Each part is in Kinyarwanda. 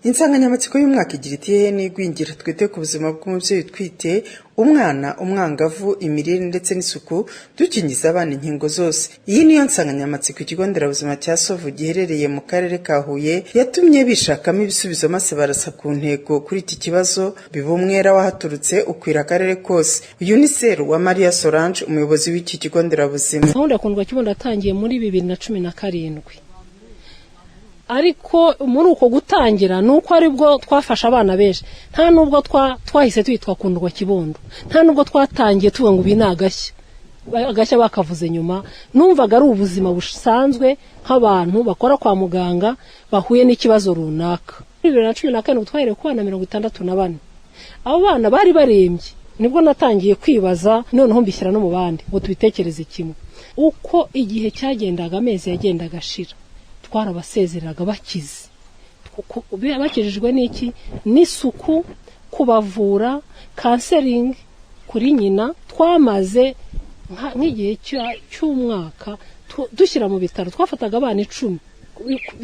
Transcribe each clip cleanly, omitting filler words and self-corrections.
Insanganyamatsiko y'umwaka igira iti n'igwingira twite ku buzima bw'umubyeyi utwite, umwana, umwangavu, imirire ndetse n'isuku, dukingiza abana inkingo zose. Iyi niyo nsanganyamatsiko ikigo nderabuzima cya Sovu giherereye mu karere ka Huye yatumye bishakamo ibisubizo maze barasa ku ntego kuri iki kibazo, biba umwera wahaturutse ukwira akarere kose. Uyu ni Seru wa Maria Solange, umuyobozi w'iki kigo nderabuzima. Gahunda ya Kundwa Kibondo yatangiye muri 2017. Ariko muri uko gutangira nuko aribwo twafasha abana benshi, nta nubwo twahise twitwa Kundwa Kibondo, nta nubwo twatangiye tuvuga ngo agashya bakavuze nyuma. Numvaga ari ubuzima busanzwe nk'abantu bakora kwa muganga bahuye n'ikibazo runaka. 2014 twahere ku bana 64. Abo bana bari barembye, nibwo natangiye kwibaza, noneho mbishyira no mu bandi ngo tubitekereze kimwe. Uko igihe cyagendaga, amezi yagendaga ashira, twarabasezeraga bakize. Bakijijwe n'iki? N'isuku, kubavura, counseling kuri nyina. Twamaze nk'igihe cy'umwaka dushyira mu bitaro, twafataga abana 10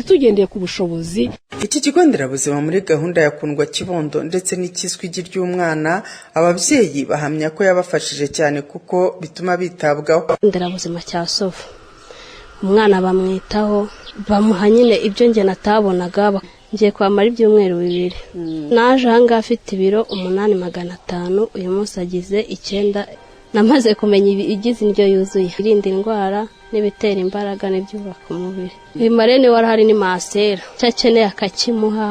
tugendeye ku bushobozi. Iki kigo nderabuzima muri gahunda ya Kundwa Kibondo ndetse n'ikiswigi ry'umwana, ababyeyi bahamya ko yabafashije cyane kuko bituma bitabwaho. Nderabuzima cya Sovu, umwana bamwitaho, bamuha nyine ibyo nge natabonaga. Ngiye kwamara ibyumweru 2. Naje hanga afite ibiro 8,500, uyu munsi agize 9. Namaze kumenya igize indyo yuzuye, irinda indwara n'ibitera imbaraga n'ibyubaka umubiri. Bimarene warahari ni masera, cyakeneye akakimuha,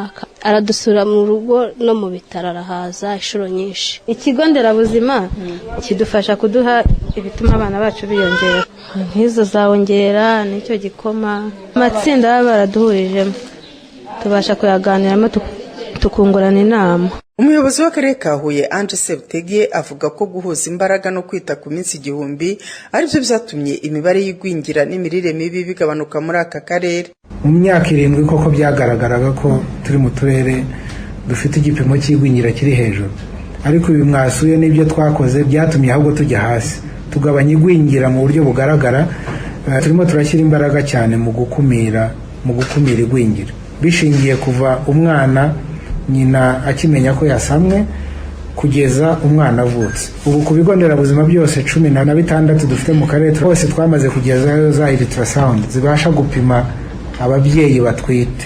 aradusura mu rugo no mu bitaro arahaza inshuro nyinshi. Ikigo nderabuzima kidufasha kuduha ibituma abana bacu biyongera, nk'izo zawongera n'icyo gikoma. Amatsinda baraduhurijemo, tubasha kuyaganiramo tukungurana inama. Umuyobozi w'akarere ka Huye Ange Sebutege avuga ko guhuza imbaraga no kwita ku minsi 1000 aribyo byatumye imibare y'igwingira n'imirire mibi bigabanuka muri aka karere. Mu myaka 7 koko byagaragaraga ko turi mu turere dufite igipimo cy'igwingira kiri hejuru, ariko ibi mwasuye n'ibyo twakoze byatumye ahubwo tujya hasi, tugabanya igwingira mu buryo bugaragara. Turimo turashyira imbaraga cyane mu gukumira igwingira, bishingiye kuva umwana nyina akimenya ko yasamwe kugeza umwana avutse. Ubu ku bigo nderabuzima byose 16 dufite mu karere twose twamaze kugezayo za ultrasound zibasha gupima ababyeyi batwite.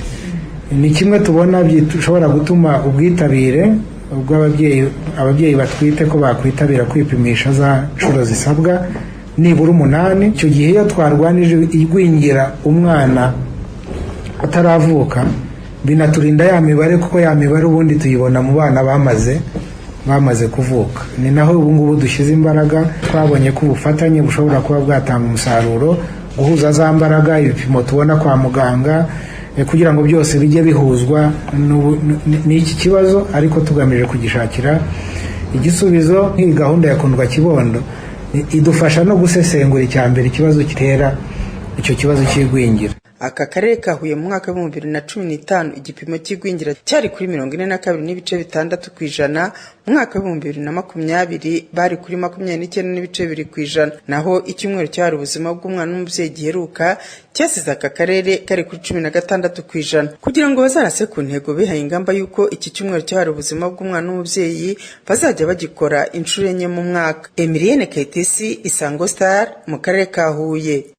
Ni kimwe tubona bishobora gutuma ubwitabire ababyeyi batwite ko bakwitabira kwipimisha za nshuro zisabwa nibura 8. Icyo gihe iyo twarwanije igwingira umwana ataravuka, binaturinda ya mibare, kuko ya mibare ubundi tuyibona mu bana bamaze kuvuka. Ni naho ubu ngubu dushyize imbaraga. Twabonye ko ubufatanye bushobora kuba bwatanga umusaruro, guhuza za mbaraga, ibipimo tubona kwa muganga, kugira ngo byose bijye bihuzwa n'iki kibazo, ariko tugamije kugishakira igisubizo. Nk'iyi gahunda ya Kundwa Kibondo idufasha no gusesengura icyambere ikibazo kitera icyo kibazo cy'igwingira. Aka karere ka Huye mu mwaka wa 2015 igipimo cy'igwingira cyari kuri 42.6%, mu mwaka wa 2020 bari kuri 29.2%, naho icyumweru cyari ubuzima bw'umwana n'umubyeyi giheruka cyasize aka karere kari kuri 16%. Kugira ngo bazarase ku ntego bihaye ingamba yuko iki cyumweru cyari ubuzima bw'umwana n'umubyeyi bazajya bagikora inshuro 4 mu mwaka. Emilienne Kayitesi, Isango Star, mu karere ka Huye.